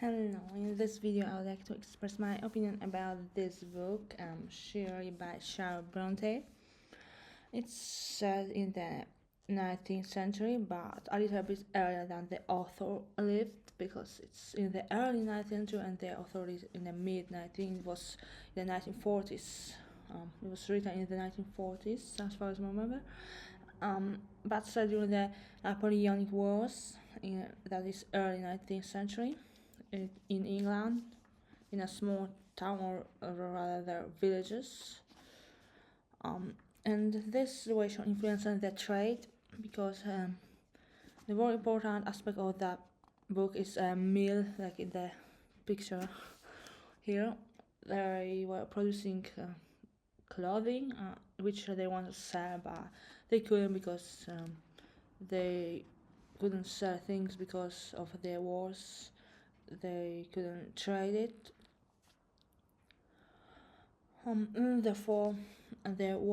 Hello, in this video I would like to express my opinion about this book, Shirley by Charlotte Brontë. It's set in the 19th century, but a little bit earlier than the author lived, because it's in the early 19th century and the author is in the mid-19th. It was in the 1940s. It was written in the 1940s, as far as I remember. But set during the Napoleonic Wars, that is early 19th century. In England, in a small town or rather villages. And this situation influenced the trade, because the very important aspect of that book is a mill, like in the picture here. They were producing clothing, which they wanted to sell, but they couldn't, because they couldn't sell things because of the wars. They couldn't trade it. Therefore,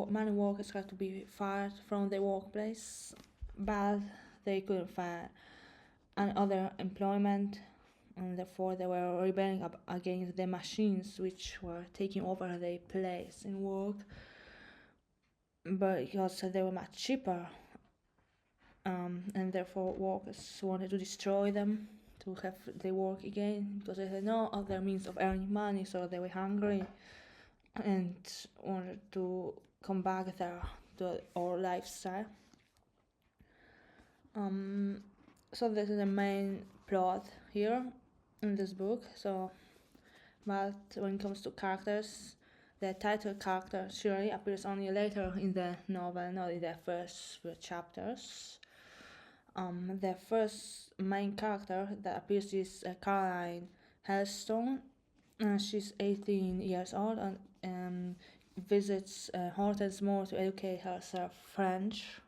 many workers had to be fired from the workplace, but they couldn't find any other employment, and therefore they were rebelling against the machines which were taking over their place in work, but because they were much cheaper, and therefore workers wanted to destroy them to have their work again, because they had no other means of earning money, so they were hungry and wanted to come back there to our lifestyle. So this is the main plot here in this book. But when it comes to characters, the title character Shirley appears only later in the novel, not in the first few chapters. The first main character that appears is Caroline Helstone. She's 18 years old and visits Hortense Moore to educate herself French.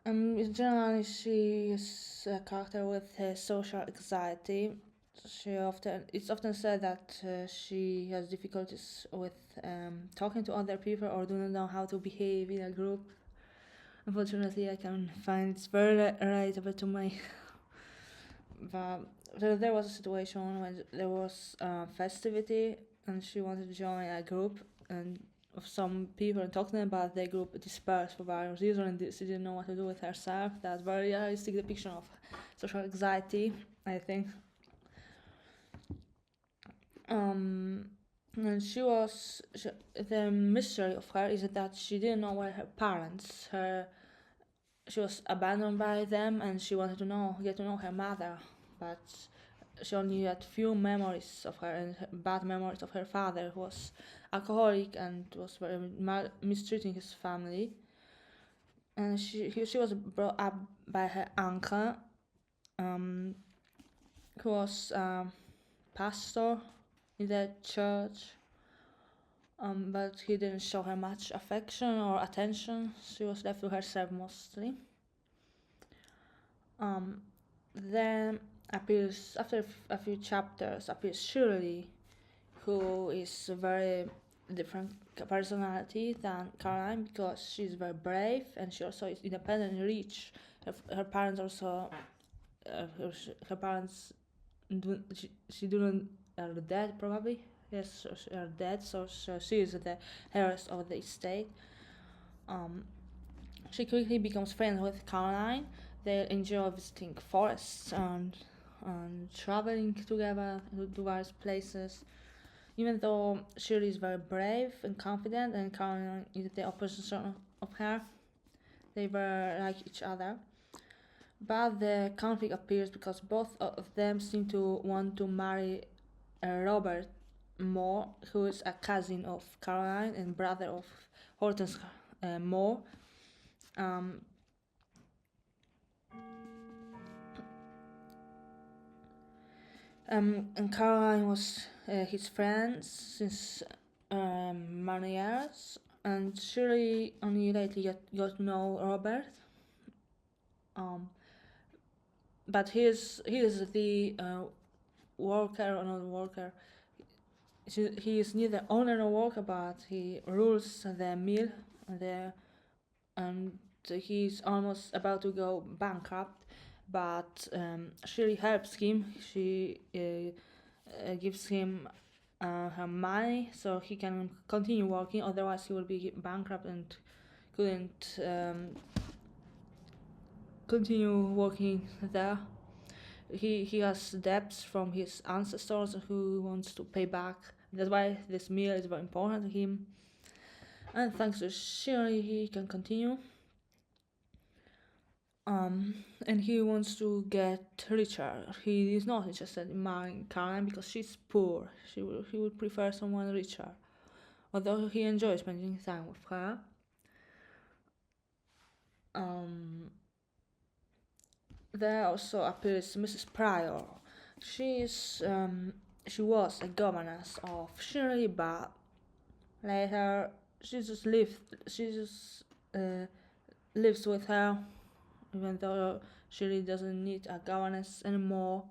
Generally, she is a character with social anxiety. It's often said that she has difficulties with talking to other people, or do not know how to behave in a group. Unfortunately, I can find it's very relatable to me. But there was a situation when there was a festivity and she wanted to join a group and of some people and talk to them, but the group dispersed for various reasons and she didn't know what to do with herself. That's very realistic depiction of social anxiety, I think. And the mystery of her is that she didn't know where her parents, she was abandoned by them, and she wanted to get to know her mother, but she only had few memories of her, and bad memories of her father, who was alcoholic and was very mistreating his family. And she was brought up by her uncle, who was pastor in the church, but he didn't show her much affection or attention. She was left to herself mostly. Then appears, after a few chapters, appears Shirley, who is a very different personality than Caroline, because she's very brave and she also is independent and rich. Her parents also, her parents, she didn't are dead probably. Yes, are dead, so she is the heiress of the estate. She quickly becomes friends with Caroline. They enjoy visiting forests and traveling together to various places. Even though Shirley is very brave and confident, and Caroline is the opposition of her, they were like each other. But the conflict appears because both of them seem to want to marry Robert Moore, who is a cousin of Caroline and brother of Hortense Moore. And Caroline was his friend since many years, and Shirley only lately got to know Robert. But he is the worker or not worker. He is neither owner nor worker, but he rules the mill and he's almost about to go bankrupt, but Shirley helps him. She gives him her money so he can continue working, otherwise he will be bankrupt and couldn't continue working there. He has debts from his ancestors who wants to pay back. That's why this meal is very important to him. And thanks to Shirley, he can continue. And he wants to get richer. He is not interested in marrying Caroline because she's poor. He would prefer someone richer, although he enjoys spending time with her. There also appears Mrs. Pryor. She was a governess of Shirley, but later she just lives with her, even though Shirley doesn't need a governess anymore.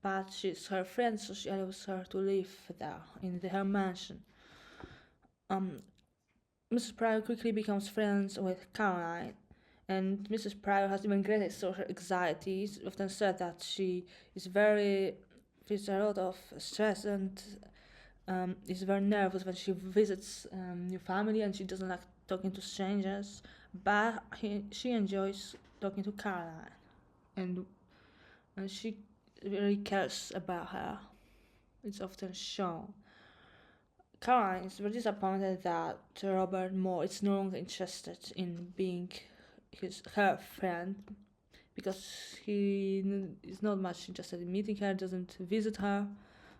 But she's her friend, so she allows her to live there in her mansion. Mrs. Pryor quickly becomes friends with Caroline, and Mrs. Pryor has even greater social anxiety. It's often said that she is feels a lot of stress and is very nervous when she visits new family, and she doesn't like talking to strangers. But she enjoys talking to Caroline, and she really cares about her. It's often shown. Caroline is very disappointed that Robert Moore is no longer interested in being her friend, because he is not much interested in meeting her, doesn't visit her,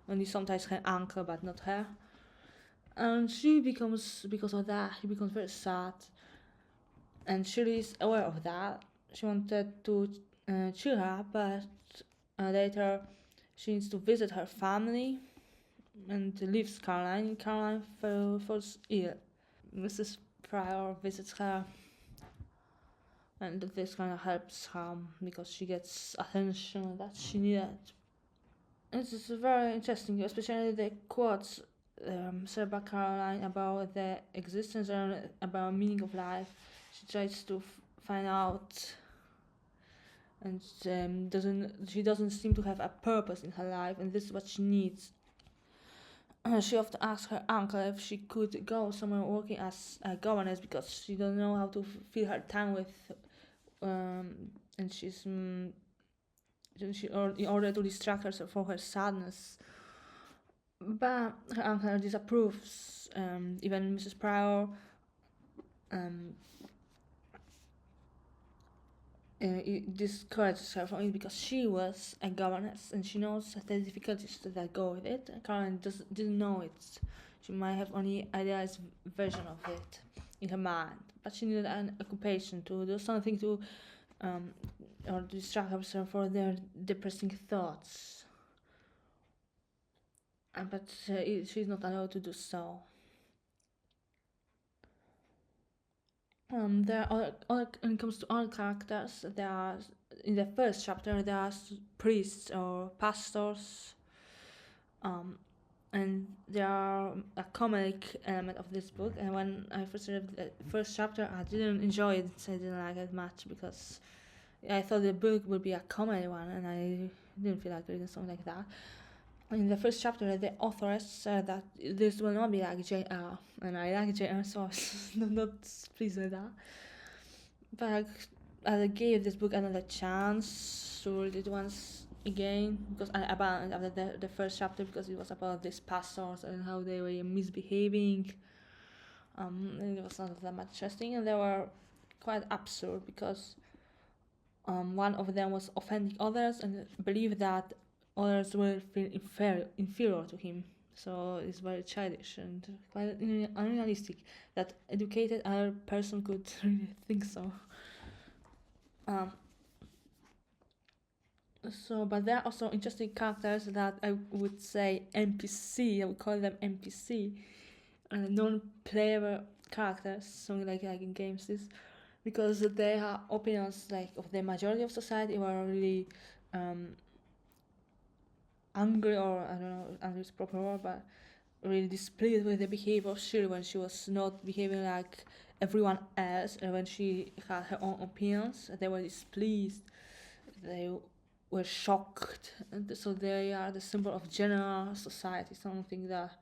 only sometimes her uncle but not her. And because of that, he becomes very sad, and Shirley is aware of that. She wanted to cheer her up, but later she needs to visit her family and leaves Caroline. Caroline falls ill. Mrs. Pryor visits her, and this kind of helps her because she gets attention that she needed. It's very interesting, especially the quotes said by Caroline about the existence and about meaning of life. She tries to find out, and she doesn't seem to have a purpose in her life, and this is what she needs. She often asks her uncle if she could go somewhere working as a governess because she doesn't know how to fill her time with, and in order to distract herself from her sadness. But her uncle disapproves. Even Mrs. Pryor discourages her from it because she was a governess and she knows the difficulties that go with it. Caroline didn't know it. She might have only idealized version of it in her mind, but she needed an occupation to do something to or to distract herself from their depressing thoughts. But she's not allowed to do so. There are when it comes to all characters, there are in the first chapter there are priests or pastors, and there are a comic element of this book. And when I first read the first chapter, I didn't enjoy it. I didn't like it much because I thought the book would be a comedy one, and I didn't feel like reading something like that. In the first chapter, the authoress said that this will not be like Jane Eyre, and I like Jane Eyre, so I was not pleased with that. But I gave this book another chance to read it once again, because I abandoned after the first chapter because it was about these pastors and how they were misbehaving. And it was not that much interesting, and they were quite absurd because one of them was offending others and believed that others will feel inferior to him. So it's very childish and quite unrealistic that educated other person could really think so. But there are also interesting characters that I would say NPC. I would call them NPC, non-player characters, something like in games. Because they have opinions like of the majority of society who are really angry, or I don't know, angry is proper word, but really displeased with the behavior of Shirley when she was not behaving like everyone else, and when she had her own opinions, they were displeased, they were shocked, and so they are the symbol of general society, something that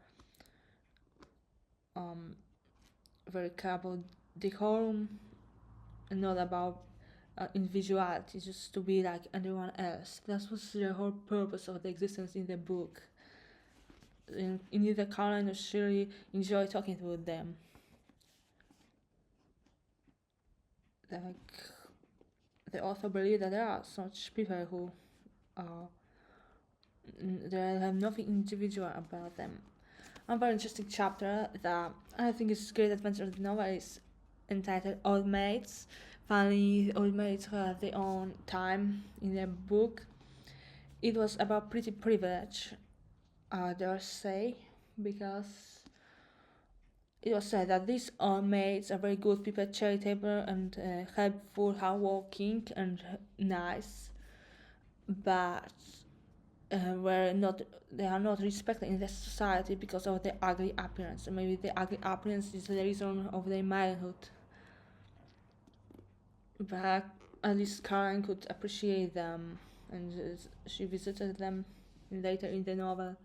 very care about decorum and not about individuality, just to be like everyone else. That was the whole purpose of the existence in the book. In either Caroline or Shirley enjoy talking with them. Like, the author believed that there are such people who they have nothing individual about them. A very interesting chapter that I think is Great Adventure of the Novel is entitled Old Maids. Finally, old maids have their own time in the book. It was about pretty privilege, I dare say, because it was said that these old maids are very good people, charitable and helpful, hardworking and nice, but they are not respected in the society because of their ugly appearance. And maybe the ugly appearance is the reason of their maidenhood. But at least Caroline could appreciate them, and she visited them later in the novel,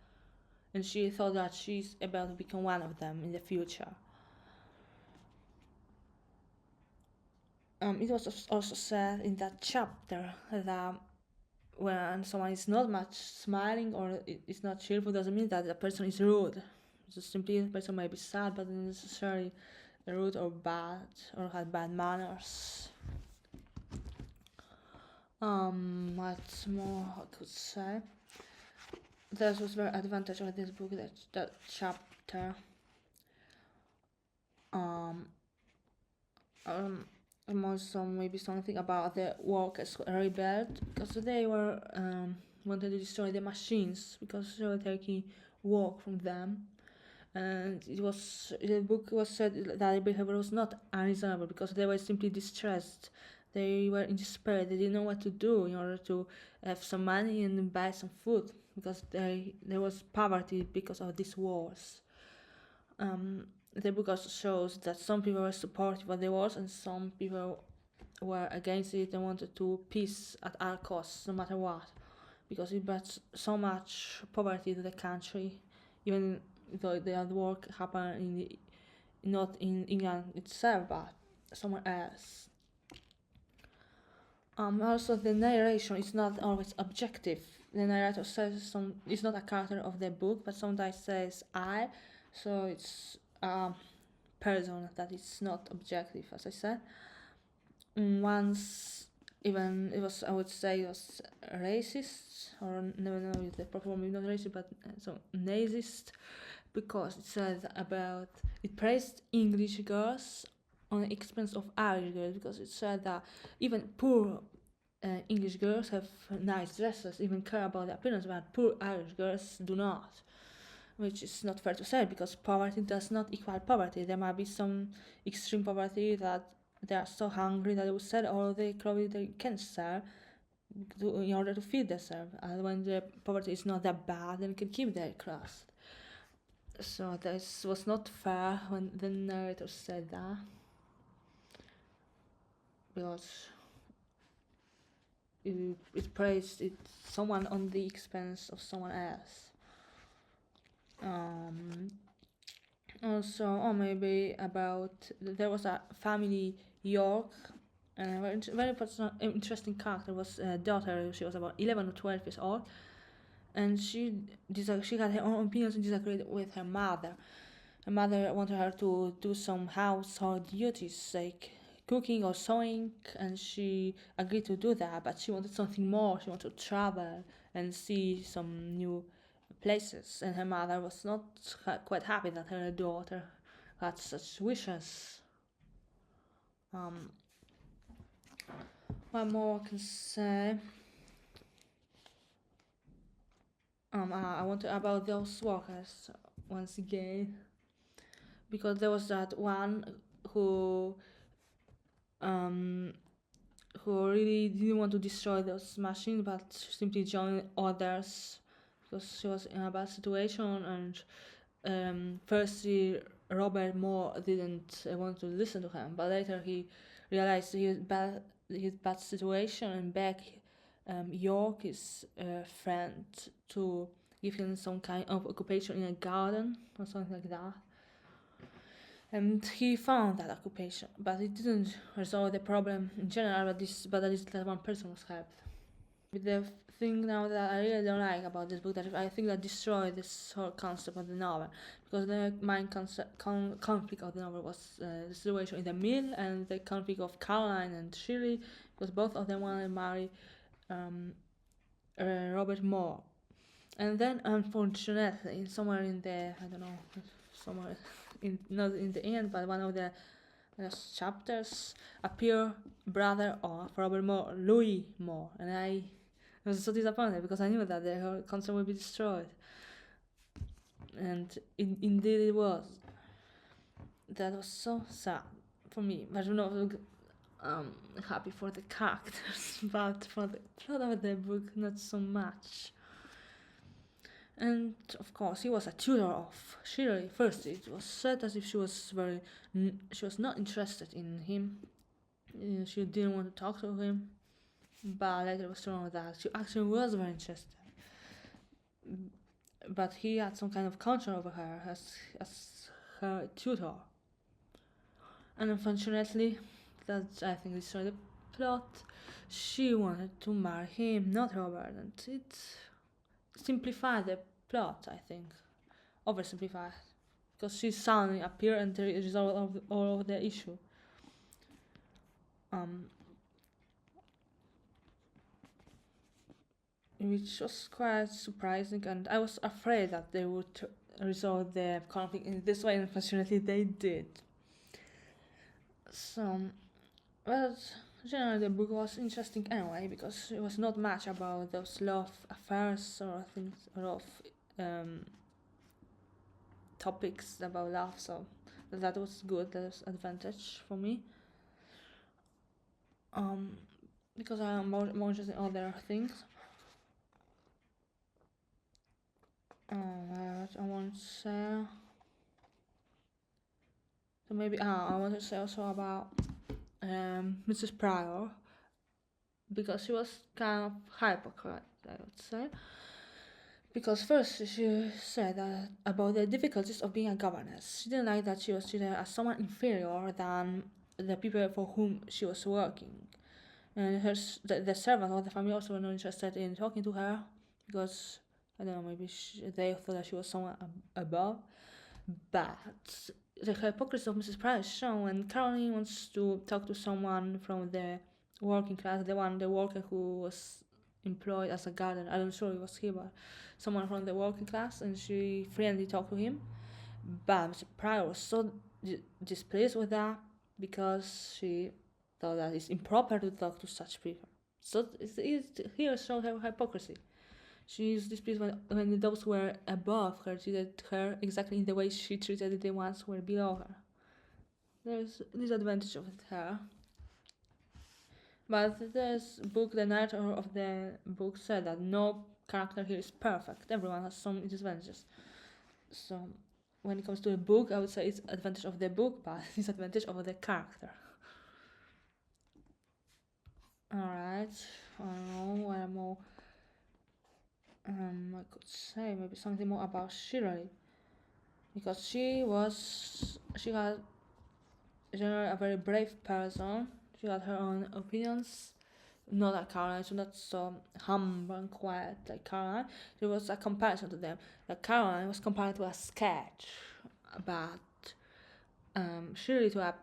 and she thought that she's about to become one of them in the future. It was also said in that chapter that when someone is not much smiling or is not cheerful, doesn't mean that the person is rude. Just simply the person may be sad, but not necessarily rude or bad or had bad manners. What more I could say? That was very advantage of this book, that chapter. Also maybe something about the workers who rebelled because they were wanted to destroy the machines because they were taking work from them, and the book was said that their behavior was not unreasonable because they were simply distressed. They were in despair. They didn't know what to do in order to have some money and buy some food because there was poverty because of these wars. The book also shows that some people were supportive of the wars and some people were against it and wanted to peace at all costs, no matter what, because it brought so much poverty to the country, even though the work happened not in England itself, but somewhere else. Also, the narration is not always objective. The narrator says it's not a character of the book, but sometimes says I, so it's a person that is not objective, as I said. Once, even it was, I would say, it was racist, or never know if the proper word, not racist, but so nazist, because it said it praised English girls on the expense of Irish girls, because it said that even poor English girls have nice dresses, even care about their appearance, but poor Irish girls do not, which is not fair to say because poverty does not equal poverty. There might be some extreme poverty that they are so hungry that they will sell all the clothes they can sell in order to feed themselves. And when the poverty is not that bad, then they can keep their crust. So this was not fair when the narrator said that, because it praised someone on the expense of someone else. Also, maybe about there was a family Yorke, and a very interesting character was a daughter. She was about 11 or 12 years old, and she had her own opinions and disagreed with her mother. Her mother wanted her to do some household duties like cooking or sewing, and she agreed to do that, but she wanted something more. She wanted to travel and see some new places, and her mother was not quite happy that her daughter had such wishes. What more I can say? I want to about those workers once again, because there was that one who really didn't want to destroy those machines, but simply joined others because she was in a bad situation, and first she Robert Moore didn't want to listen to him, but later he realized his bad situation and begged Yorke, his friend, to give him some kind of occupation in a garden or something like that. And he found that occupation, but it didn't resolve the problem in general, but at least that one person was helped. With the thing now that I really don't like about this book, that I think that destroyed this whole concept of the novel, because the main conflict of the novel was the situation in the mill and the conflict of Caroline and Shirley, because both of them wanted to marry Robert Moore. And then, unfortunately, somewhere in the, I don't know, somewhere not in the end, but one of the chapters, appear brother of Robert Moore, Louis Moore, and I was so disappointed because I knew that the whole concept would be destroyed, and indeed it was. That was so sad for me, but not happy for the characters, but for the plot of the book, not so much. And of course, he was a tutor of Shirley. First, it was said as if she was not interested in him. She didn't want to talk to him, but later it was shown that she actually was very interested. But he had some kind of control over her as her tutor. And unfortunately, that I think destroyed the plot. She wanted to marry him, not Robert, and it simplified the plot, I think. Oversimplified. Because she suddenly appeared and resolved all of the issue. Which was quite surprising, and I was afraid that they would resolve the conflict in this way, and unfortunately they did. So, but generally the book was interesting anyway, because it was not much about those love affairs or things, or love topics about love, so that was good, that was advantage for me. Because I am more interested in other things. What I want to say. So maybe I want to say also about Mrs. Pryor, because she was kind of hypocrite, I would say. Because first she said that about the difficulties of being a governess. She didn't like that she was treated as someone inferior than the people for whom she was working. And the servants of the family also were not interested in talking to her, because, I don't know, maybe they thought that she was someone above. But the hypocrisy of Mrs. Pryor is shown when Caroline wants to talk to someone from the working class, the worker who was employed as a gardener. I'm not sure it was he, but someone from the working class, and she friendly talked to him. But Mrs. Pryor was so displeased with that, because she thought that it's improper to talk to such people. So here shows her hypocrisy. She is displeased when those who were above her treated her exactly in the way she treated the ones who were below her. There's disadvantage of her. But the narrator of the book said that no character here is perfect. Everyone has some disadvantages. So when it comes to a book, I would say it's advantage of the book, but disadvantage of the character. Alright, I don't know where more I could say maybe something more about Shirley, because she had generally a very brave person. She had her own opinions, not like Caroline. She was not so humble and quiet like Caroline. There was a comparison to them. Like Caroline was compared to a sketch, but Shirley to a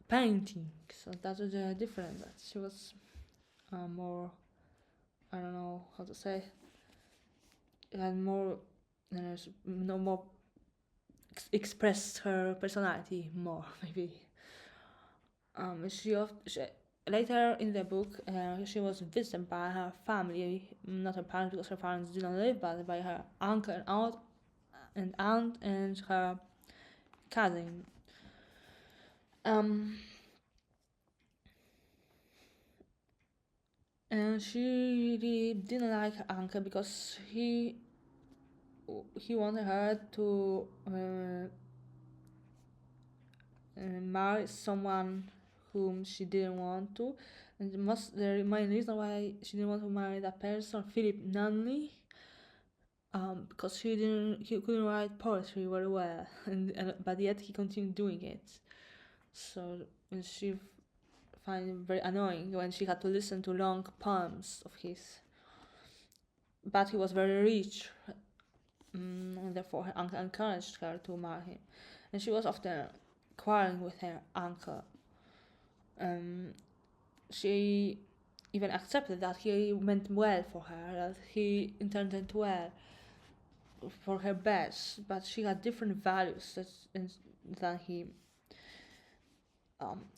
painting. So that was the difference. That she was more, I don't know how to say, and more, more expressed her personality more, maybe. She later in the book, she was visited by her family, not her parents because her parents didn't live, but by her uncle and aunt and her cousin. And she really didn't like her uncle because he wanted her to marry someone whom she didn't want to, and the main reason why she didn't want to marry that person, Philip Nunley, because he couldn't write poetry very well, but yet he continued doing it. So she find it very annoying when she had to listen to long poems of his. But he was very rich, and therefore her uncle encouraged her to marry him, and she was often quarreling with her uncle. She even accepted that he meant well for her, that he intended well for her best, but she had different values than him.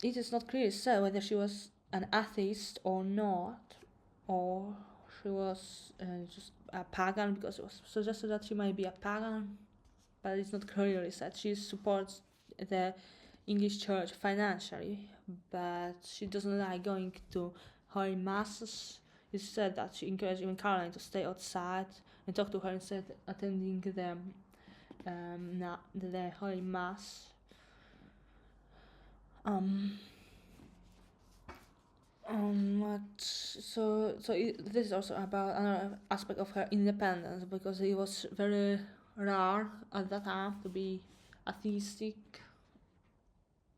It is not clearly said whether she was an atheist or not, or she was just a pagan, because it was suggested that she might be a pagan, but it's not clearly said. She supports the English church financially, but she doesn't like going to holy masses. It's said that she encouraged even Caroline to stay outside and talk to her instead attending the holy mass. This is also about another aspect of her independence, because it was very rare at that time to be atheistic,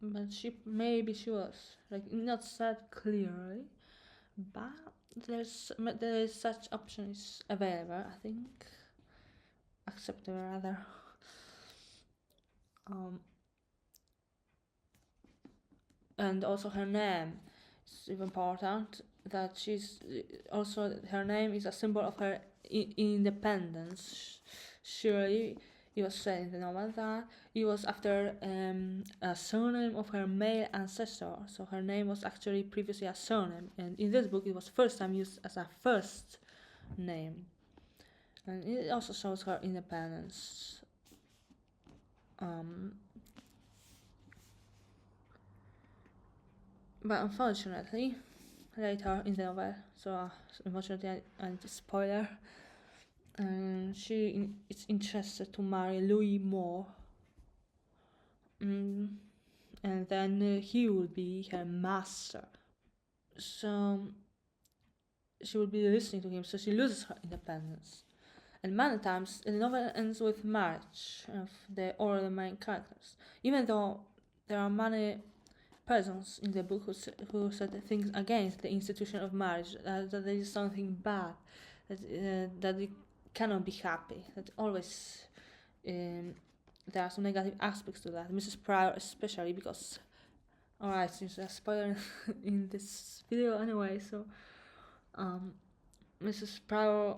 but maybe she was, like, not said clearly, but there is such option is available, I think, acceptable rather. And also her name is important, that her name is a symbol of her independence. Shirley, it was said in the novel that it was after a surname of her male ancestor, so her name was actually previously a surname, and in this book it was first time used as a first name, and it also shows her independence. But unfortunately, later in the novel, so unfortunately, and spoiler, she is interested to marry Louis Moore, and then he will be her master. So she will be listening to him, so she loses her independence. And many times the novel ends with marriage of all the main characters, even though there are many persons in the book who said things against the institution of marriage, that there is something bad, that it cannot be happy, that always there are some negative aspects to that. Mrs. Pryor especially, because, alright, since a spoiler in this video anyway, so Mrs. Pryor,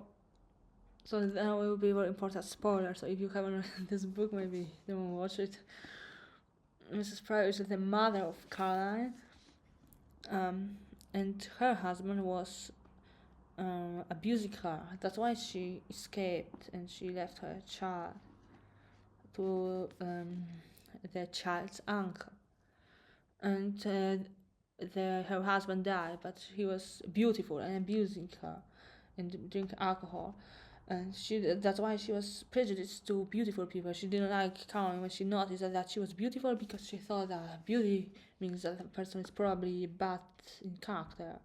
so that will be a very important spoiler, so if you haven't read this book, maybe don't watch it. Mrs. Pryor is the mother of Caroline, and her husband was abusing her. That's why she escaped and she left her child to the child's uncle. And her husband died, but he was beautiful and abusing her and drinking alcohol. And that's why she was prejudiced to beautiful people. She didn't like Caroline when she noticed that she was beautiful, because she thought that beauty means that the person is probably bad in character.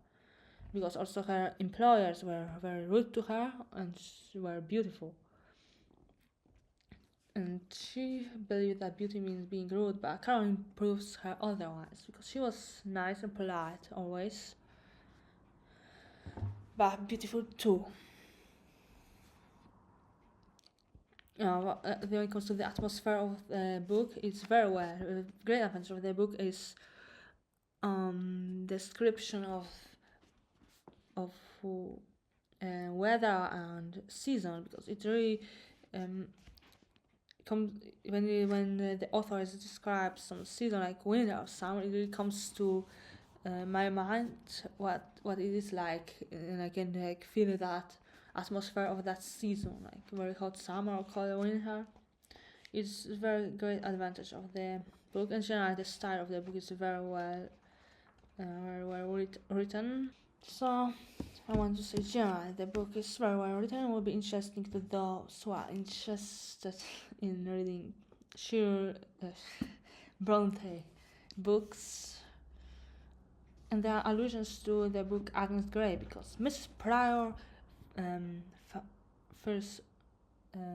Because also her employers were very rude to her, and she were beautiful. And she believed that beauty means being rude, but Caroline proves her otherwise, because she was nice and polite always, but beautiful too. When it comes to the atmosphere of the book, it's very well. A great adventure of the book is description of weather and season, because it really comes when the author describes some season like winter or summer, it really comes to my mind what it is like, and I can like feel that atmosphere of that season, like very hot summer or cold winter. It's a very great advantage of the book, and generally the style of the book is very well written. So I want to say generally the book is very well written and will be interesting to those who are interested in reading Shirley Brontë books, and there are allusions to the book Agnes Grey, because Mrs. Pryor first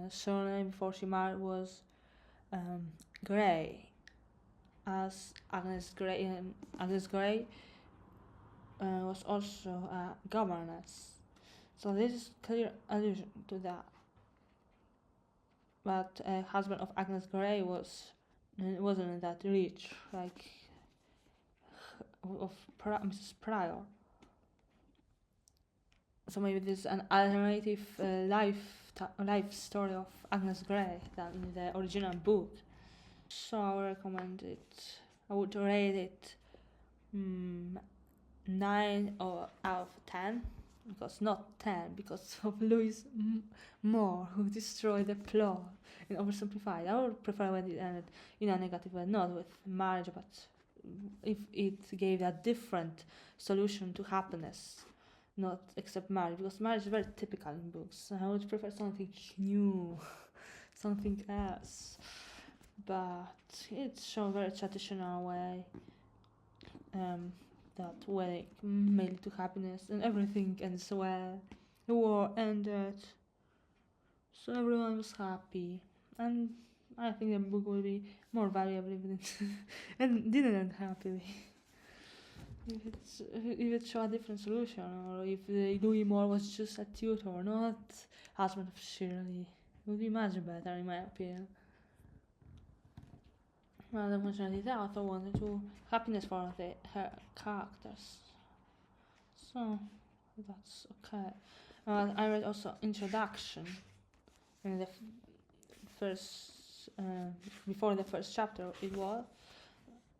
surname before she married was Grey, as Agnes Grey was also a governess. So this is clear allusion to that. But husband of Agnes Grey wasn't that rich, like of Mrs. Pryor. So maybe this is an alternative life story of Agnes Grey than in the original book. So I would recommend it. I would rate it 9 out of 10. Because not 10, because of Louis Moore, who destroyed the plot and oversimplified. I would prefer when it ended in a negative way, not with marriage, but if it gave a different solution to happiness, not except marriage, because marriage is very typical in books. I would prefer something new, something else. But it's shown a very traditional way. That wedding may lead to happiness and everything ends well. The war ended, so everyone was happy, and I think the book will be more valuable if it and didn't end happily. If it showed a different solution, or if Louis Moore was just a tutor, not husband of Shirley, it would be much better in my opinion. Well, unfortunately, the author wanted to happiness for her characters, so that's okay. I read also introduction in the first before the first chapter it was,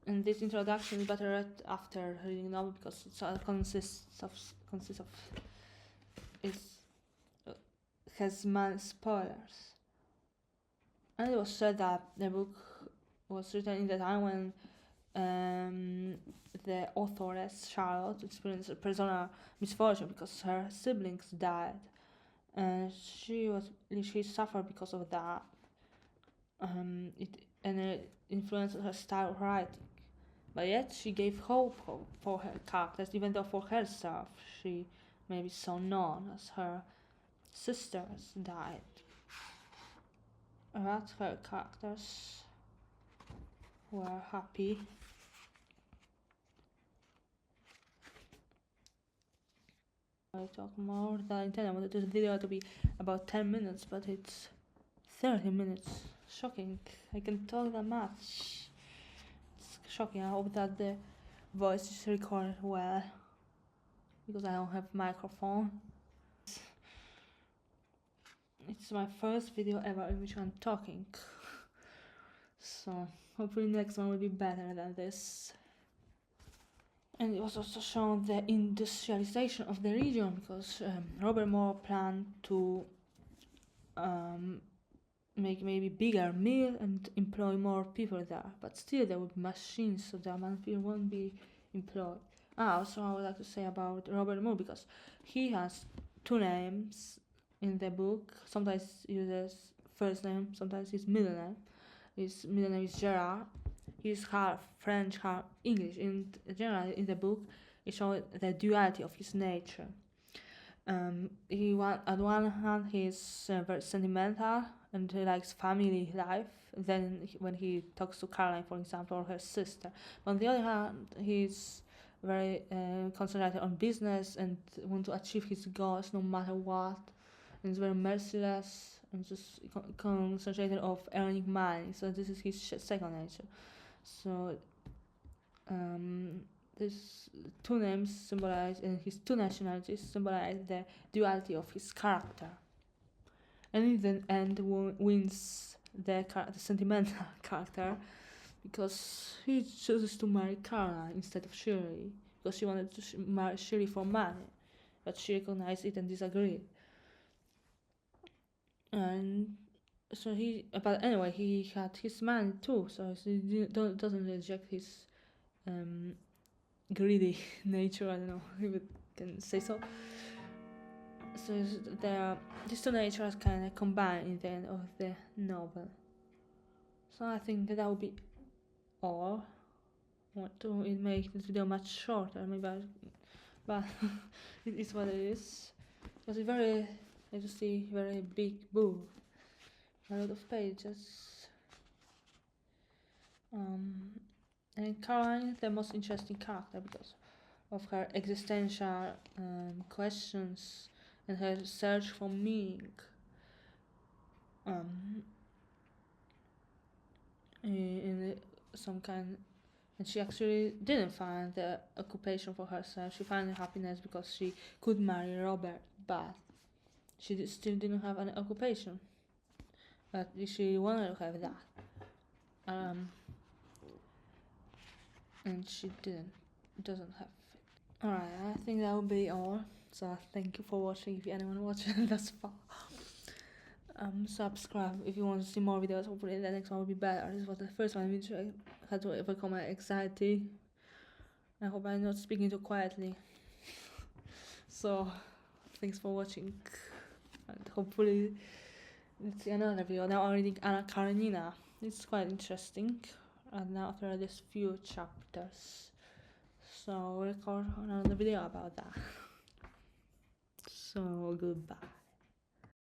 and this introduction is better read after reading the novel because it consists of has many spoilers, and it was said that the book was written in the time when the authoress Charlotte experienced a personal misfortune because her siblings died, and she suffered because of that. It influenced her style of writing, but yet she gave hope for her characters, even though for herself she maybe so known as her sisters died. But her characters were happy. I talk more than I intended. I wanted this video to be about 10 minutes, but it's 30 minutes. Shocking. I can talk that much. It's shocking. I hope that the voice is recorded well, because I don't have microphone. It's my first video ever in which I'm talking. So hopefully next one will be better than this. And it was also shown the industrialization of the region, because Robert Moore planned to make maybe bigger mill and employ more people there, but still there would be machines, so the amount of people won't be employed. Also I would like to say about Robert Moore, because he has two names in the book. Sometimes he uses first name, sometimes his middle name. His middle name is Gerard. He's half French, half English. In general, in the book, it shows the duality of his nature. At one hand, he's very sentimental and he likes family life. Then, when he talks to Caroline, for example, or her sister, on the other hand, he's very concentrated on business and want to achieve his goals no matter what. And he's very merciless and just concentrated of earning money. So this is his second nature. So these two names symbolize, and his two nationalities symbolize the duality of his character. And in the end wins the sentimental character, because he chooses to marry Caroline instead of Shirley, because she wanted to marry Shirley for money, but she recognized it and disagreed. And so but anyway, he had his money too, so he doesn't reject his greedy nature. I don't know if it can say so. So these two natures kind of combine in the end of the novel. So I think that would be all. want to make this video much shorter, but it is what it is. Because it's very, I just see very big book, a lot of pages. And Caroline is the most interesting character because of her existential questions and her search for meaning. In some kind, and she actually didn't find the occupation for herself. She found happiness because she could marry Robert, but she still didn't have an occupation. But she wanted to have that, and she doesn't have it. Alright, I think that will be all. So thank you for watching. If anyone watching thus far, subscribe if you want to see more videos. Hopefully the next one will be better. This was the first one which I had to overcome my anxiety. I hope I'm not speaking too quietly. So thanks for watching, and hopefully let's see another video. Now I'm reading Anna Karenina. It's quite interesting, and now after these few chapters, so I'll record another video about that. So goodbye.